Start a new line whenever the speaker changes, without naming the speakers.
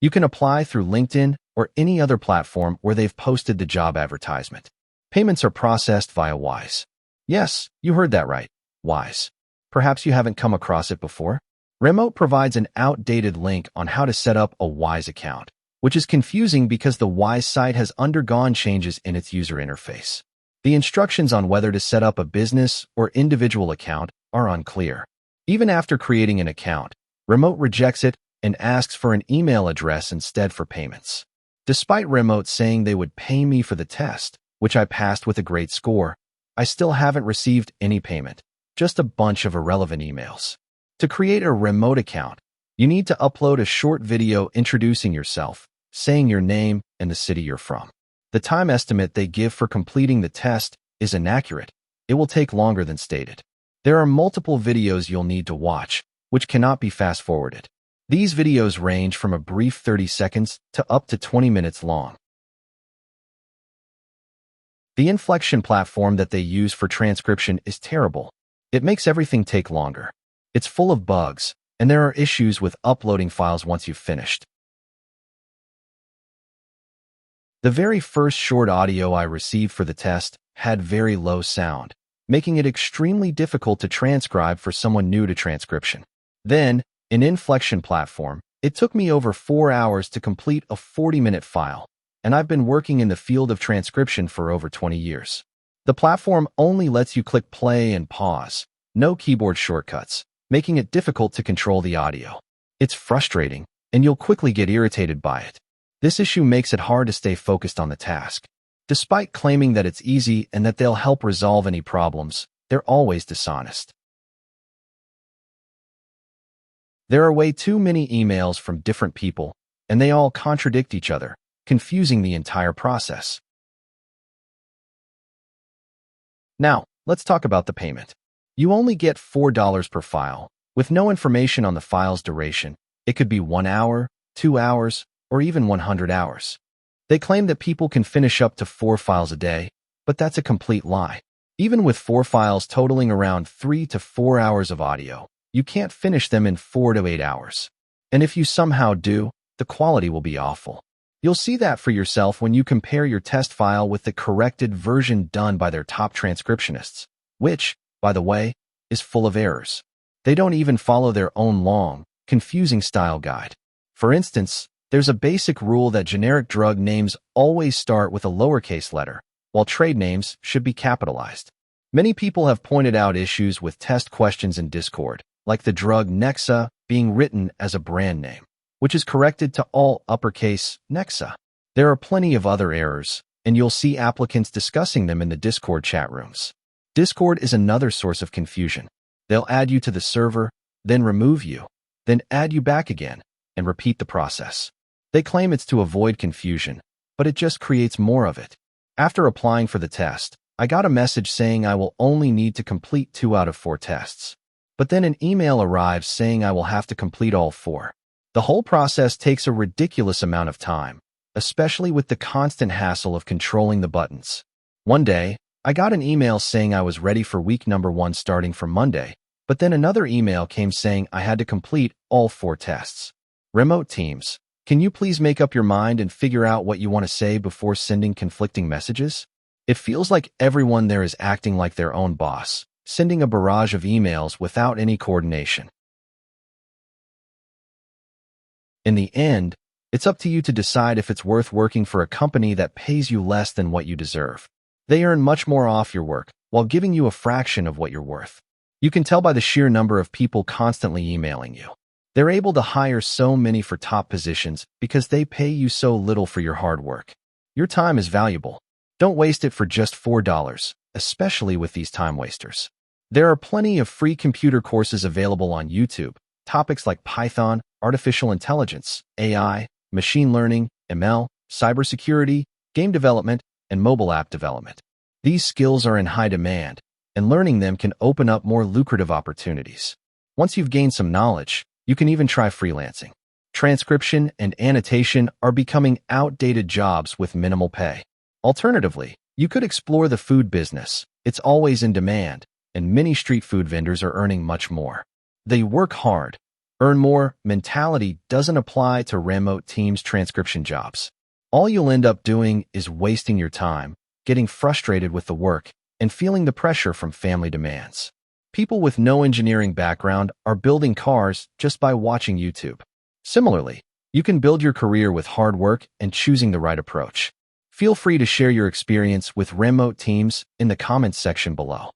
You can apply through LinkedIn or any other platform where they've posted the job advertisement. Payments are processed via Wise. Yes, you heard that right. Wise. Perhaps you haven't come across it before? Remoat provides an outdated link on how to set up a Wise account, which is confusing because the Wise site has undergone changes in its user interface. The instructions on whether to set up a business or individual account are unclear. Even after creating an account, Remoat rejects it and asks for an email address instead for payments. Despite Remoat saying they would pay me for the test, which I passed with a great score, I still haven't received any payment, just a bunch of irrelevant emails. To create a Remoat account, you need to upload a short video introducing yourself, saying your name and the city you're from. The time estimate they give for completing the test is inaccurate. It will take longer than stated. There are multiple videos you'll need to watch, which cannot be fast-forwarded. These videos range from a brief 30 seconds to up to 20 minutes long. The inflection platform that they use for transcription is terrible. It makes everything take longer. It's full of bugs, and there are issues with uploading files once you've finished. The very first short audio I received for the test had very low sound, making it extremely difficult to transcribe for someone new to transcription. Then, in inflection platform, it took me over 4 hours to complete a 40-minute file, and I've been working in the field of transcription for over 20 years. The platform only lets you click play and pause, no keyboard shortcuts, making it difficult to control the audio. It's frustrating, and you'll quickly get irritated by it. This issue makes it hard to stay focused on the task. Despite claiming that it's easy and that they'll help resolve any problems, they're always dishonest. There are way too many emails from different people, and they all contradict each other, confusing the entire process. Now, let's talk about the payment. You only get $4 per file, with no information on the file's duration. It could be 1 hour, 2 hours, or even 100 hours. They claim that people can finish up to 4 files a day, but that's a complete lie. Even with 4 files totaling around 3 to 4 hours of audio, you can't finish them in 4 to 8 hours. And if you somehow do, the quality will be awful. You'll see that for yourself when you compare your test file with the corrected version done by their top transcriptionists, which, by the way, is full of errors. They don't even follow their own long, confusing style guide. For instance, there's a basic rule that generic drug names always start with a lowercase letter, while trade names should be capitalized. Many people have pointed out issues with test questions in Discord, like the drug Nexa being written as a brand name, which is corrected to all uppercase Nexa. There are plenty of other errors, and you'll see applicants discussing them in the Discord chat rooms. Discord is another source of confusion. They'll add you to the server, then remove you, then add you back again, and repeat the process. They claim it's to avoid confusion, but it just creates more of it. After applying for the test, I got a message saying I will only need to complete 2 out of 4 tests. But then an email arrives saying I will have to complete all 4. The whole process takes a ridiculous amount of time, especially with the constant hassle of controlling the buttons. One day, I got an email saying I was ready for week number 1 starting from Monday, but then another email came saying I had to complete all 4 tests. Remote teams, can you please make up your mind and figure out what you want to say before sending conflicting messages? It feels like everyone there is acting like their own boss, sending a barrage of emails without any coordination. In the end, it's up to you to decide if it's worth working for a company that pays you less than what you deserve. They earn much more off your work while giving you a fraction of what you're worth. You can tell by the sheer number of people constantly emailing you. They're able to hire so many for top positions because they pay you so little for your hard work. Your time is valuable. Don't waste it for just $4, especially with these time wasters. There are plenty of free computer courses available on YouTube. Topics like Python, artificial intelligence, AI, machine learning, ML, cybersecurity, game development, and mobile app development. These skills are in high demand, and learning them can open up more lucrative opportunities. Once you've gained some knowledge, you can even try freelancing. Transcription and annotation are becoming outdated jobs with minimal pay. Alternatively, you could explore the food business. It's always in demand, and many street food vendors are earning much more. They work hard, earn more mentality doesn't apply to remote teams transcription jobs. All you'll end up doing is wasting your time, getting frustrated with the work, and feeling the pressure from family demands. People with no engineering background are building cars just by watching YouTube. Similarly, you can build your career with hard work and choosing the right approach. Feel free to share your experience with remote teams in the comments section below.